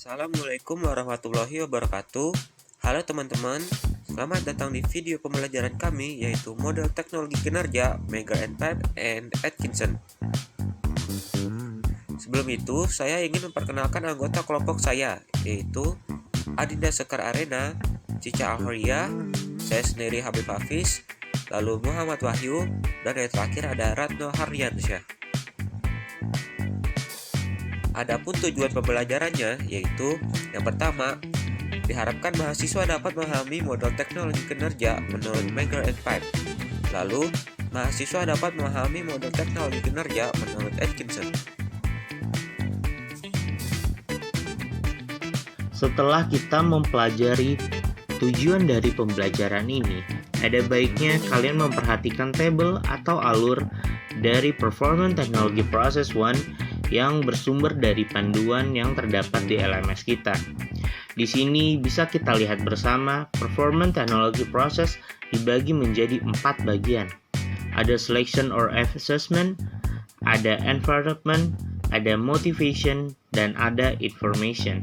Assalamualaikum warahmatullahi wabarakatuh. Halo teman-teman, selamat datang di video pembelajaran kami yaitu model teknologi kinerja Meagher and Pipe and Atkinson. Sebelum itu, saya ingin memperkenalkan anggota kelompok saya yaitu Adinda Sekar Arena, Cica Alhoria, saya sendiri Habib Hafiz, lalu Muhammad Wahyu, dan yang terakhir ada Ratno Haryansyah. Adapun tujuan pembelajarannya yaitu yang pertama, diharapkan mahasiswa dapat memahami model teknologi kinerja menurut Meagher and Pipe. Lalu, mahasiswa dapat memahami model teknologi kinerja menurut Atkinson. Setelah kita mempelajari tujuan dari pembelajaran ini, ada baiknya kalian memperhatikan tabel atau alur dari Performance Technology Process 1 yang bersumber dari panduan yang terdapat di LMS kita. Di sini bisa kita lihat bersama Performance Technology Process dibagi menjadi 4 bagian. Ada Selection or Assessment, ada Environment, ada Motivation, dan ada Information.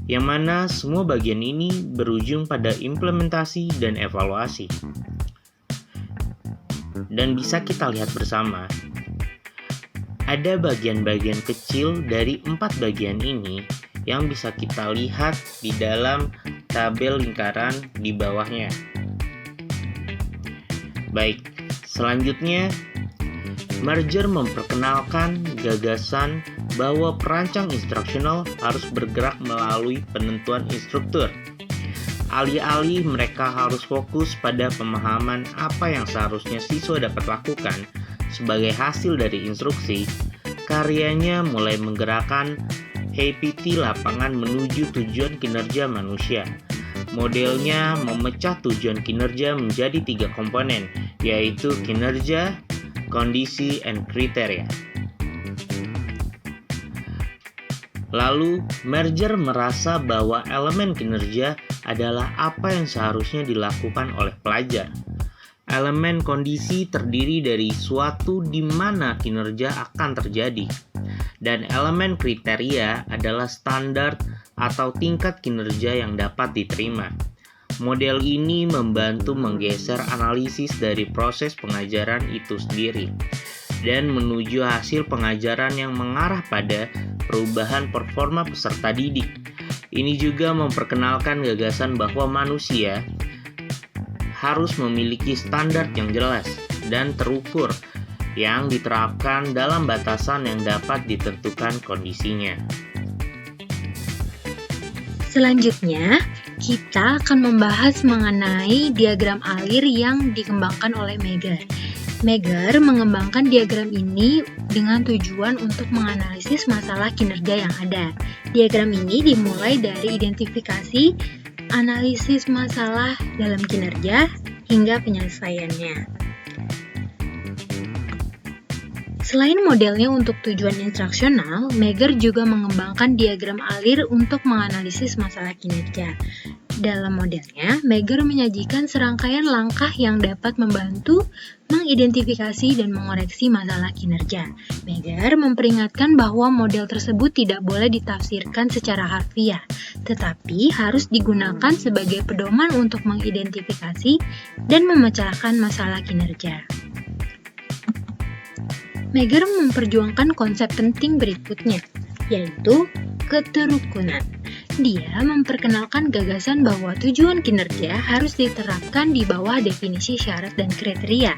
Yang mana semua bagian ini berujung pada implementasi dan evaluasi. Dan bisa kita lihat bersama, ada bagian-bagian kecil dari 4 bagian ini yang bisa kita lihat di dalam tabel lingkaran di bawahnya. Baik, selanjutnya Meagher memperkenalkan gagasan bahwa perancang instruksional harus bergerak melalui penentuan instruktur. Alih-alih mereka harus fokus pada pemahaman apa yang seharusnya siswa dapat lakukan sebagai hasil dari instruksi, karyanya mulai menggerakkan HPT lapangan menuju tujuan kinerja manusia. Modelnya memecah tujuan kinerja menjadi 3 komponen, yaitu kinerja, kondisi, dan kriteria. Lalu, Meagher merasa bahwa elemen kinerja adalah apa yang seharusnya dilakukan oleh pelajar. Elemen kondisi terdiri dari suatu di mana kinerja akan terjadi. Dan elemen kriteria adalah standar atau tingkat kinerja yang dapat diterima. Model ini membantu menggeser analisis dari proses pengajaran itu sendiri dan menuju hasil pengajaran yang mengarah pada perubahan performa peserta didik. Ini juga memperkenalkan gagasan bahwa manusia harus memiliki standar yang jelas dan terukur yang diterapkan dalam batasan yang dapat ditentukan kondisinya. Selanjutnya, kita akan membahas mengenai diagram alir yang dikembangkan oleh Meagher. Meagher mengembangkan diagram ini dengan tujuan untuk menganalisis masalah kinerja yang ada. Diagram ini dimulai dari identifikasi, analisis masalah dalam kinerja, hingga penyelesaiannya. Selain modelnya untuk tujuan instruksional, Meagher juga mengembangkan diagram alir untuk menganalisis masalah kinerja. Dalam modelnya, Meagher menyajikan serangkaian langkah yang dapat membantu mengidentifikasi dan mengoreksi masalah kinerja. Meagher memperingatkan bahwa model tersebut tidak boleh ditafsirkan secara harfiah, tetapi harus digunakan sebagai pedoman untuk mengidentifikasi dan memecahkan masalah kinerja. Meagher memperjuangkan konsep penting berikutnya, yaitu keterukunan. Dia memperkenalkan gagasan bahwa tujuan kinerja harus diterapkan di bawah definisi syarat dan kriteria.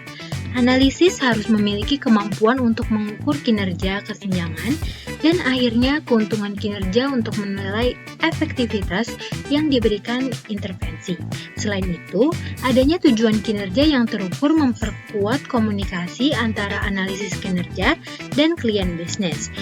Analisis harus memiliki kemampuan untuk mengukur kinerja kesenjangan dan akhirnya keuntungan kinerja untuk menilai efektivitas yang diberikan intervensi. Selain itu, adanya tujuan kinerja yang terukur memperkuat komunikasi antara analisis kinerja dan klien bisnis.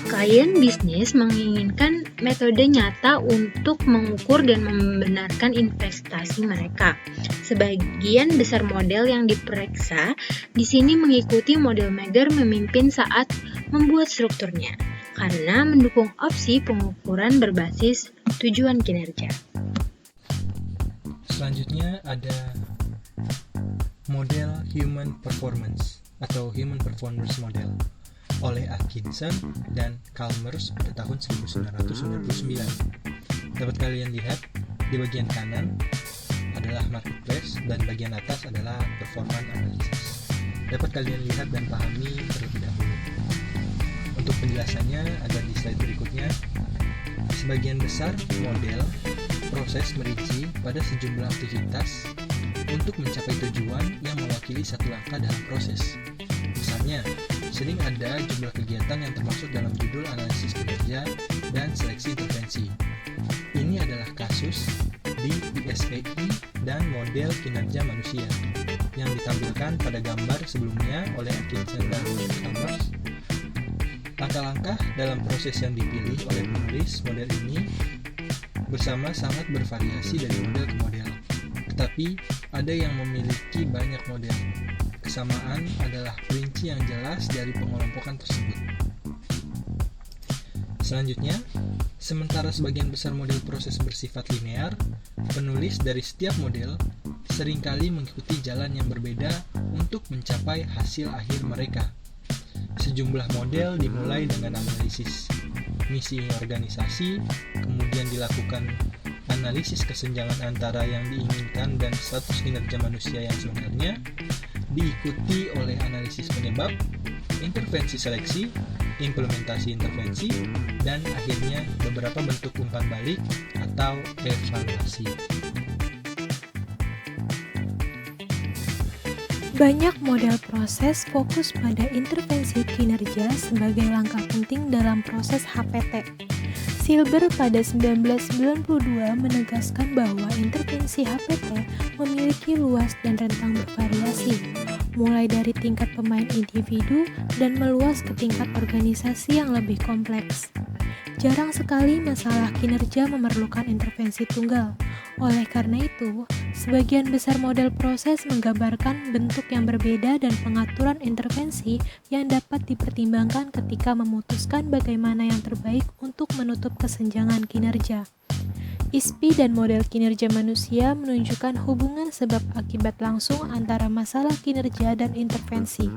Klien bisnis menginginkan metode nyata untuk mengukur dan membenarkan investasi mereka. Sebagian besar model yang diperiksa di sini mengikuti model Meagher memimpin saat membuat strukturnya, karena mendukung opsi pengukuran berbasis tujuan kinerja. Selanjutnya ada model Human Performance atau Human Performance Model. oleh Atkinson dan Chalmers pada tahun 1999. Dapat kalian lihat di bagian kanan adalah marketplace dan bagian atas adalah performance analysis. Dapat kalian lihat dan pahami terlebih dahulu. Untuk penjelasannya ada di slide berikutnya. Sebagian besar model proses merinci pada sejumlah aktivitas untuk mencapai tujuan yang mewakili satu langkah dalam proses. Misalnya, sering ada jumlah kegiatan yang termasuk dalam judul analisis kinerja dan seleksi intervensi. Ini adalah kasus di ISPI dan model kinerja manusia yang ditampilkan pada gambar sebelumnya oleh Atkinson dan Chalmers. Langkah-langkah dalam proses yang dipilih oleh penulis model ini bersama sangat bervariasi dari model ke model. Tetapi ada yang memiliki banyak model. Kesamaan adalah perinci yang jelas dari pengelompokan tersebut. Selanjutnya, sementara sebagian besar model proses bersifat linear, penulis dari setiap model seringkali mengikuti jalan yang berbeda untuk mencapai hasil akhir mereka. Sejumlah model dimulai dengan analisis misi organisasi, kemudian dilakukan analisis kesenjangan antara yang diinginkan dan status kinerja manusia yang sebenarnya, diikuti oleh analisis penyebab, intervensi seleksi, implementasi intervensi, dan akhirnya beberapa bentuk umpan balik atau evaluasi. Banyak model proses fokus pada intervensi kinerja sebagai langkah penting dalam proses HPT. Silber pada 1992 menegaskan bahwa intervensi HPT memiliki luas dan rentang bervariasi, mulai dari tingkat pemain individu dan meluas ke tingkat organisasi yang lebih kompleks. Jarang sekali masalah kinerja memerlukan intervensi tunggal. Oleh karena itu, sebagian besar model proses menggambarkan bentuk yang berbeda dan pengaturan intervensi yang dapat dipertimbangkan ketika memutuskan bagaimana yang terbaik untuk menutup kesenjangan kinerja. ISPI dan model kinerja manusia menunjukkan hubungan sebab akibat langsung antara masalah kinerja dan intervensi.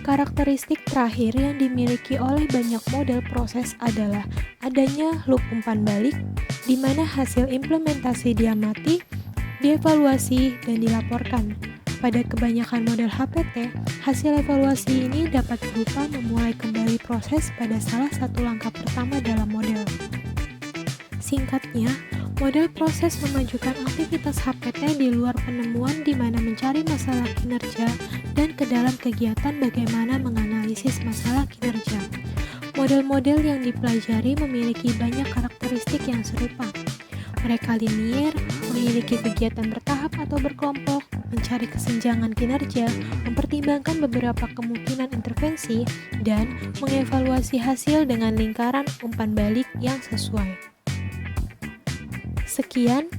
Karakteristik terakhir yang dimiliki oleh banyak model proses adalah adanya loop umpan balik, di mana hasil implementasi diamati, dievaluasi, dan dilaporkan. Pada kebanyakan model HPT, hasil evaluasi ini dapat berupa memulai kembali proses pada salah satu langkah pertama dalam model. Singkatnya, model proses memajukan aktivitas HPT di luar penemuan di mana mencari masalah kinerja dan ke dalam kegiatan bagaimana menganalisis masalah kinerja. Model-model yang dipelajari memiliki banyak karakteristik yang serupa. Mereka linier, memiliki kegiatan bertahap atau berkelompok, mencari kesenjangan kinerja, mempertimbangkan beberapa kemungkinan intervensi, dan mengevaluasi hasil dengan lingkaran umpan balik yang sesuai. Sekian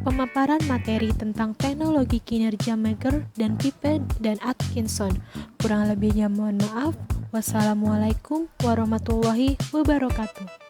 pemaparan materi tentang teknologi kinerja Meagher dan Pipe dan Atkinson. Kurang lebihnya mohon maaf. Wassalamualaikum warahmatullahi wabarakatuh.